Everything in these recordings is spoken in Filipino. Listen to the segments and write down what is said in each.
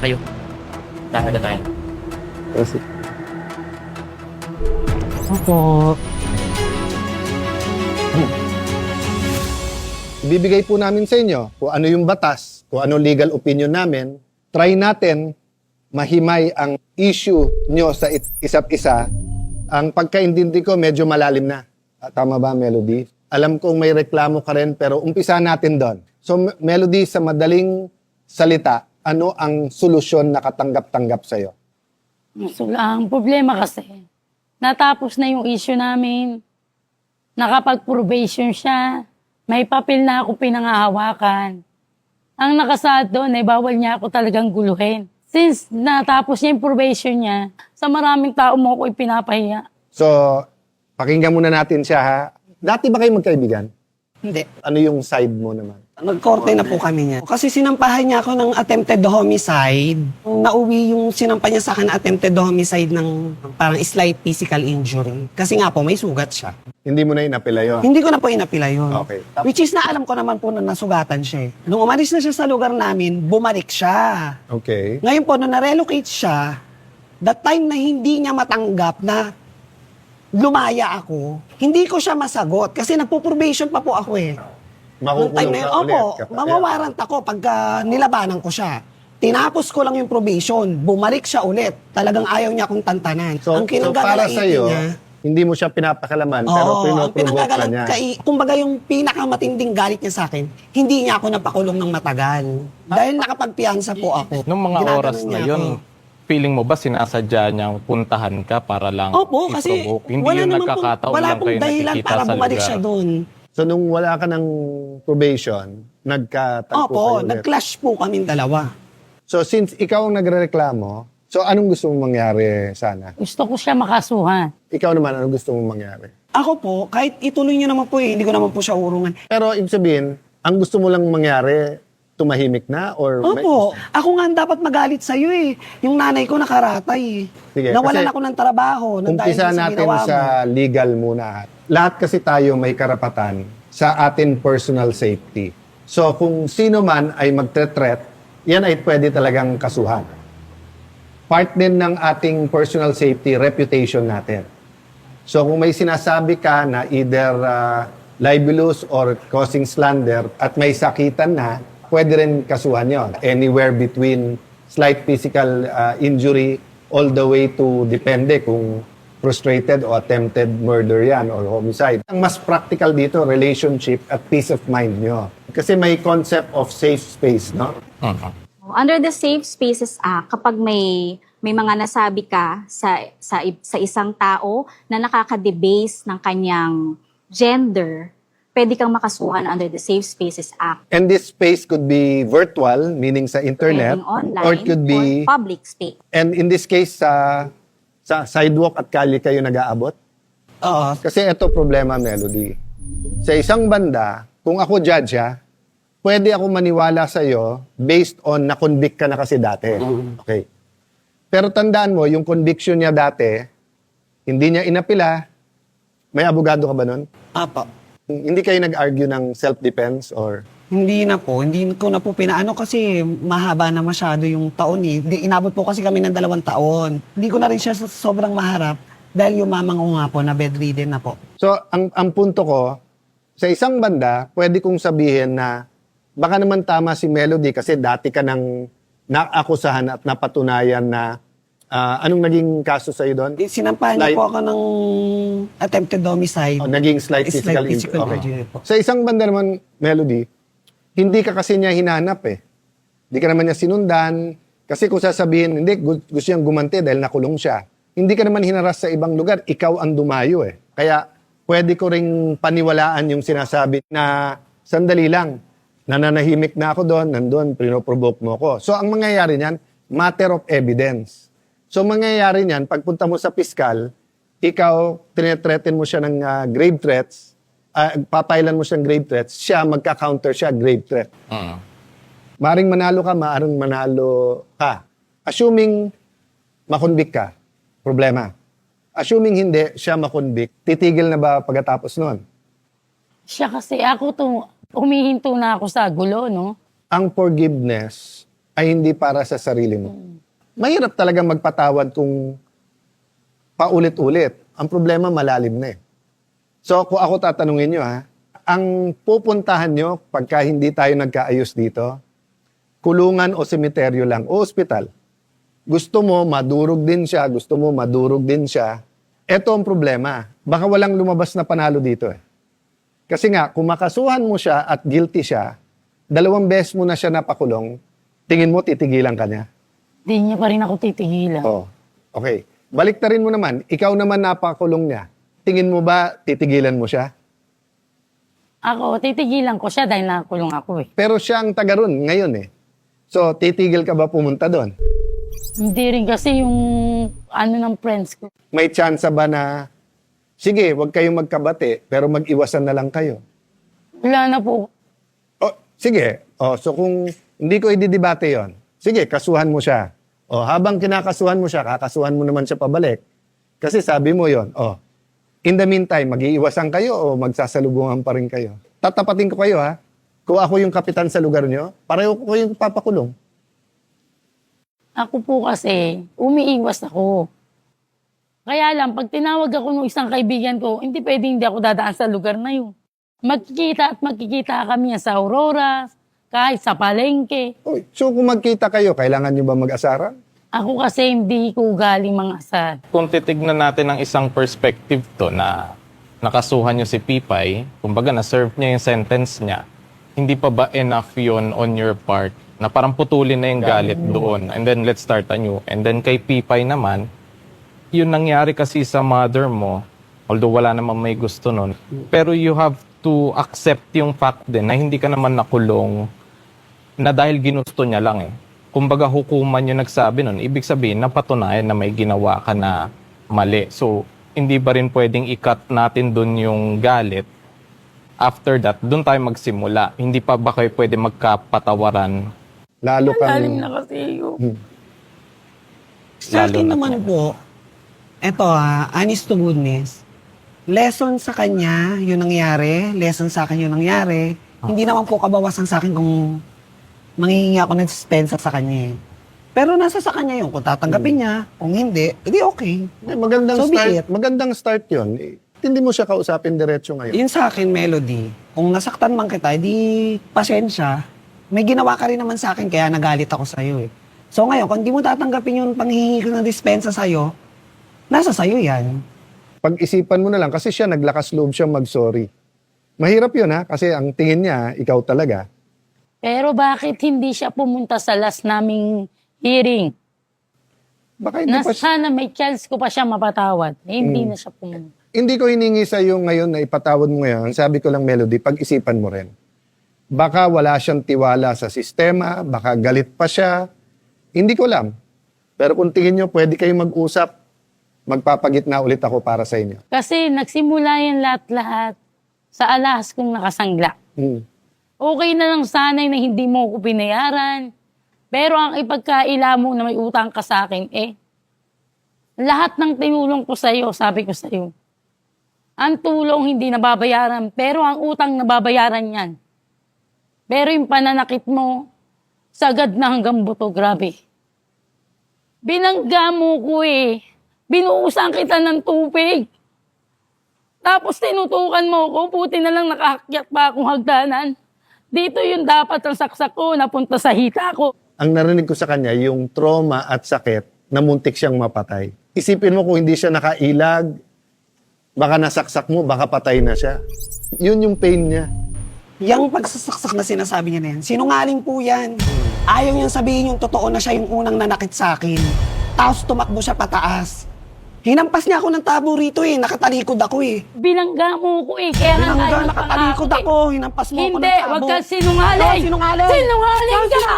kayo. Tahaga tayo. Kasi, Opo. ibibigay po namin sa inyo kung ano yung batas, kung ano legal opinion namin. Try natin mahimay ang issue nyo sa isa't isa. Ang pagkaintindi ko medyo malalim na. Tama ba, Melody? Alam kong may reklamo ka rin, pero umpisa natin doon. So, Melody, sa madaling salita, ano ang solusyon na katanggap-tanggap sa'yo? So, ang problema kasi, natapos na yung issue namin. Nakapag-probation siya. May papel na ako pinangahawakan. Ang nakasad doon ay bawal niya ako talagang guluhin. Since natapos niya yung probation niya, sa maraming tao mo ako ipinapahiya. So, pakinggan muna natin siya, ha? Dati ba kayo magkaibigan? Hindi. Ano yung side mo naman? Nagkorte na po kami niya. Kasi sinampahan niya ako ng attempted homicide. Nauwi yung sinampa niya sa akin na attempted homicide ng parang slight physical injury. Kasi nga po, may sugat siya. Hindi mo na inapila yun? Hindi ko na po inapila yun. Okay. Which is na alam ko naman po na nasugatan siya. Nung umalis na siya sa lugar namin, bumalik siya. Okay. Ngayon po, nung na-relocate siya, that time na hindi niya matanggap na lumaya ako, hindi ko siya masagot. Kasi nagpo-probation pa po ako eh. Nung time na yun, opo, mamawarant ako pagka nilabanan ko siya. Tinapos ko lang yung probation, bumalik siya ulit. Talagang ayaw niya akong tantanan. So, ang para kinagagalaiti sa'yo, niya, hindi mo siya pinapakalaman, pero ang pinoprovoke ka niya. kumbaga yung pinakamatinding galit niya sa akin, hindi niya ako napakulong ng matagal. Dahil nakapagpiyansa po ako. Nung mga Ginaganon oras na niya yun, ako. feeling mo ba sinasadya niyang puntahan ka para lang Opo, kasi i-provoke? Hindi wala yung naman nagkakataon wala lang pong kayo dahilan nakikita para sa bumalik lugar. siya doon. So, nung wala ka ng probation, nagkatagpo Opo, kayo ulit. nag-clash po kaming dalawa. So, since ikaw ang nagrereklamo, so anong gusto mong mangyari sana? Gusto ko siya makasuhan. Ikaw naman, anong gusto mong mangyari? Ako po, kahit ituloy niyo naman po hindi ko naman po siya urungan. Pero, ibig sabihin, ang gusto mo lang mangyari, tumahimik na? Or Opo, ako nga ang dapat magalit sa'yo eh. Yung nanay ko nakaratay eh. Sige, Nawalan kasi ako ng trabaho. Umpisa natin sa legal muna. Lahat kasi tayo may karapatan sa atin personal safety. So kung sino man ay magtre-threat, yan ay pwede talagang kasuhan. Part din ng ating personal safety, reputation natin. So kung may sinasabi ka na either libelous or causing slander at may sakitan na, pwede rin kasuhan yon. Anywhere between slight physical injury all the way to depende kung frustrated o attempted murder yan or homicide. Ang mas practical dito, relationship at peace of mind nyo. Kasi may concept of safe space, no? Under the Safe Spaces Act, kapag may mga nasabi ka sa isang tao na nakaka-debase ng kanyang gender, pwede kang makasuhan under the Safe Spaces Act. And this space could be virtual, meaning sa internet, Pwedeng online, or it could be, or public space. and in this case, sa sidewalk at kalye kayo nag-aabot? Oo. Kasi ito problema, Melody. Sa isang banda, kung ako judge, pwede ako maniwala sa'yo based on na-convict ka na kasi dati. Okay. Pero tandaan mo, yung conviction niya dati, hindi niya inapila. May abogado ka ba nun? Apo. Hindi kayo nag-argue ng self-defense or... Hindi na po. Hindi ko na po pinaano kasi mahaba na masyado yung taon eh. Inabot po kasi kami ng 2 taon. Hindi ko na rin siya sobrang maharap dahil yung mamang ko nga po na bedridden na po. So, ang punto ko, sa isang banda, pwede kong sabihin na baka naman tama si Melody kasi dati ka nang naakusahan at napatunayan na anong naging kaso sa'yo doon? Sinampahan niya po ako ng attempted homicide. Naging slight physical injury po. Sa isang banda naman, Melody, hindi ka kasi niya hinanap eh. Hindi ka naman niya sinundan. Kasi kung sasabihin, hindi, gusto niyang gumanti dahil nakulong siya. Hindi ka naman hinaras sa ibang lugar, ikaw ang dumayo eh. Kaya pwede ko ring paniwalaan yung sinasabi na sandali lang, nananahimik na ako doon, nandun, pinoprovoke mo ko. So ang mangyayari niyan, matter of evidence. So mangyayari niyan, pagpunta mo sa piskal, ikaw, tinetreaten mo siya ng grave threats, papailan mo siyang grave threats, siya, magka-counter siya, grave threat. Maring manalo ka, maring manalo ka. Assuming makonvict ka, problema. Assuming hindi siya makonvict, titigil na ba pagkatapos nun? Siya kasi, humihinto na ako sa gulo, no? Ang forgiveness ay hindi para sa sarili mo. Mahirap talaga magpatawad kung paulit-ulit. Ang problema, malalim na eh. So, kung ako tatanungin nyo ang pupuntahan nyo pagka hindi tayo nagkaayos dito, kulungan o semeteryo lang o ospital. Gusto mo, madurog din siya. Gusto mo, madurog din siya. Ito ang problema. Baka walang lumabas na panalo dito eh. Kasi nga, kung makasuhan mo siya at guilty siya, 2 beses mo na siya napakulong, tingin mo titigilan ka niya? Di niya pa rin ako titigilan. Oh, okay. Baliktarin mo naman, ikaw naman napakulong niya. Tingin mo ba titigilan mo siya? Ako, titigilan ko siya dahil nakakulong ako eh. Pero siya ang taga ron ngayon eh. So, titigil ka ba pumunta doon? Hindi rin kasi yung ng friends ko. May tsansa ba na, sige, wag kayong magkabati, pero mag-iwasan na lang kayo? Wala na po. Oh, sige. Oh, so kung hindi ko ididebate yon, sige, kasuhan mo siya. Oh, habang kinakasuhan mo siya, kakasuhan mo naman siya pabalik. Kasi sabi mo yon, oh, in the meantime, mag-iiwasan kayo o magsasalubungan pa rin kayo? Tatapatin ko kayo Kung ako yung kapitan sa lugar nyo, pareho ko yung papakulong. Ako po kasi, umiiwas ako. Kaya lang, pag tinawag ako ng isang kaibigan ko, hindi pwedeng hindi ako dadaan sa lugar na yun. Magkikita at magkikita kami sa Aurora, kahit sa palengke. Oh, so kung magkita kayo, kailangan nyo ba mag-asaran? Ako kasi hindi ko galing mga asal. Kung titignan natin ng isang perspective to na nakasuhan nyo si Pipay, kumbaga na-serve niya yung sentence niya, hindi pa ba enough yun on your part na parang putulin na yung galit doon and then let's start anew. And then kay Pipay naman, yun nangyari kasi sa mother mo, although wala naman may gusto nun, pero you have to accept yung fact din na hindi ka naman nakulong na dahil ginusto niya lang eh. Kumbaga hukuman yung nagsabi nun, ibig sabihin napatunayan na may ginawa ka na mali. So, hindi ba rin pwedeng i-cut natin dun yung galit? After that, dun tayo magsimula. Hindi pa ba kayo pwede magkapatawaran? Lalo kang... Lalim na kasi yun. Sa Lalo akin na naman po, eto honest to goodness, lesson sa kanya, yun nangyari, lesson sa akin yun nangyari, hindi naman po kabawasan sa akin kung manghihingi ako ng dispensa sa kanya. Pero nasa sa kanya yun, kung tatanggapin niya, kung hindi, edi okay. Magandang So be start. it. Magandang start yun. Hindi mo siya kausapin diretso ngayon. Yun sa akin, Melody, kung nasaktan man kita, edi pasensya. May ginawa ka rin naman sa akin, kaya nagalit ako sa'yo eh. So ngayon, kung di mo tatanggapin yung panghihingi ko ng dispensa sa'yo, nasa sa'yo yan. Pag-isipan mo na lang, kasi siya naglakas loob siyang mag-sorry. Mahirap yun kasi ang tingin niya, ikaw talaga. Pero bakit hindi siya pumunta sa last naming hearing? Baka hindi Na pa sana may chance ko pa siya mapatawad. Eh, hindi na siya pumunta. Hindi ko hiningi sa iyo ngayon na ipatawad mo ngayon. Sabi ko lang, Melody, pag-isipan mo rin. Baka wala siyang tiwala sa sistema, baka galit pa siya. Hindi ko alam. Pero kung tingin nyo, pwede kayong mag-usap, magpapagitna ulit ako para sa inyo. Kasi nagsimula yan lahat-lahat sa alas kong nakasangla. Okay na lang sanay na hindi mo ko pinayaran. Pero ang ipagkaila mo na may utang ka sa akin, lahat ng tinulong ko sa'yo, sabi ko sa'yo, ang tulong hindi nababayaran, pero ang utang nababayaran yan. Pero yung pananakit mo, sagad na hanggang buto, grabe. Binangga mo ko binuusan kita ng tubig. Tapos tinutukan mo ko, buti na lang nakahakyat pa akong hagdanan. Dito yung dapat ang saksak ko, napunta sa hita ko. Ang narinig ko sa kanya, yung trauma at sakit na muntik siyang mapatay. Isipin mo kung hindi siya nakailag, baka nasaksak mo, baka patay na siya. Yun yung pain niya. Yung pagsasaksak na sinasabi niya na yan, sinungaling po yan. Ayaw niyang sabihin yung totoo na siya yung unang nanakit sa akin. Tapos tumakbo siya pataas. Hinampas niya ako ng tabo rito nakatalikod ako Binangga mo ko kaya nga Binangga, ayaw nakatalikod pangako ako, hinampas mo ako Hindi, ng tabo. wag kang sinungaling. Ikaw ang sinungaling. Sinungaling ka.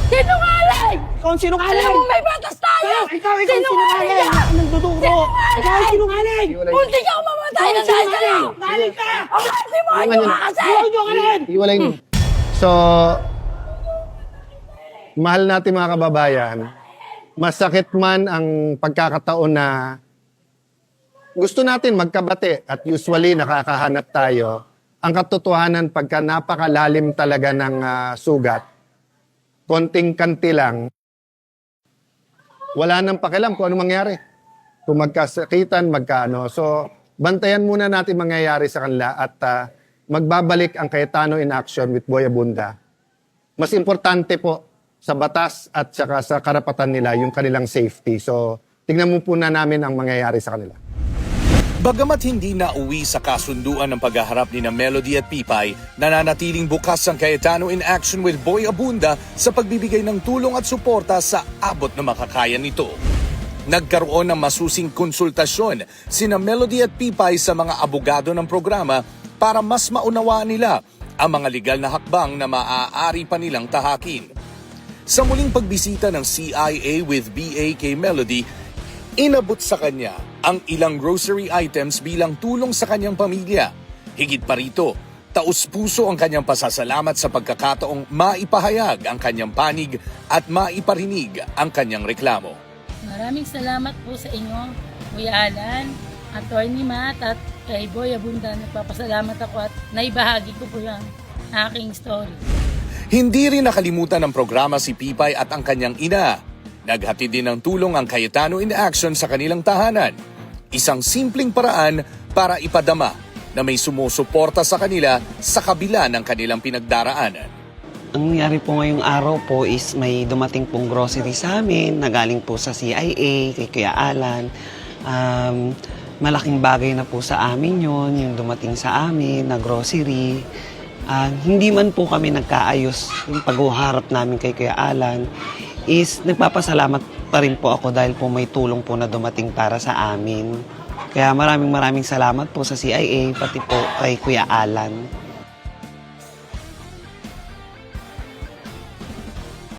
Sinungaling. Ikaw ang sinungaling. Alam mo may batas tayo. Ikaw ang sinungaling. ka. Ako nagduduro. Ikaw ang sinungaling. Munti ka mamatay na dahil sa'yo. Galing ka. Hindi mo ano ka kasi. Iwalay mo. So, mahal natin mga kababayan, masakit man ang pagkakataon na gusto natin magkabati at usually nakakahanap tayo, ang katotohanan pagka napakalalim talaga ng sugat, konting kanti lang, wala nang pakialam kung ano mangyari. Kung magkasakitan, magkaano. So, bantayan muna natin mangyayari sa kanila at magbabalik ang Cayetano in Action with Boy Abunda. Mas importante po sa batas at saka sa karapatan nila yung kanilang safety. So, tingnan mo po na namin ang mangyayari sa kanila. Bagamat hindi nauwi sa kasunduan ng paghaharap ni na Melody at Pipay, nananatiling bukas ang Cayetano in Action with Boy Abunda sa pagbibigay ng tulong at suporta sa abot na makakaya nito. Nagkaroon ng masusing konsultasyon sina Melody at Pipay sa mga abogado ng programa para mas maunawaan nila ang mga legal na hakbang na maaari pa nilang tahakin. Sa muling pagbisita ng CIA with BA kay Melody, inabot sa kanya ang ilang grocery items bilang tulong sa kanyang pamilya. Higit pa rito, taus-puso ang kanyang pasasalamat sa pagkakataong maipahayag ang kanyang panig at maiparinig ang kanyang reklamo. Maraming salamat po sa inyo, Kuya Alan, Attorney Matt at kay Boy Abunda. Nagpapasalamat ako at naibahagi ko po yung aking story. Hindi rin nakalimutan ng programa si Pipay at ang kanyang ina. Naghatid din ng tulong ang Cayetano in Action sa kanilang tahanan. Isang simpleng paraan para ipadama na may sumusuporta sa kanila sa kabila ng kanilang pinagdaraanan. Ang nangyari po ngayong araw po is may dumating pong grocery sa amin na galing po sa CIA, kay Kuya Alan. Malaking bagay na po sa amin yon yung dumating sa amin na grocery. Hindi man po kami nagkaayos yung paghuharap namin kay Kuya Alan is nagpapasalamat pa rin po ako dahil po may tulong po na dumating para sa amin. Kaya maraming salamat po sa CIA pati po kay Kuya Alan.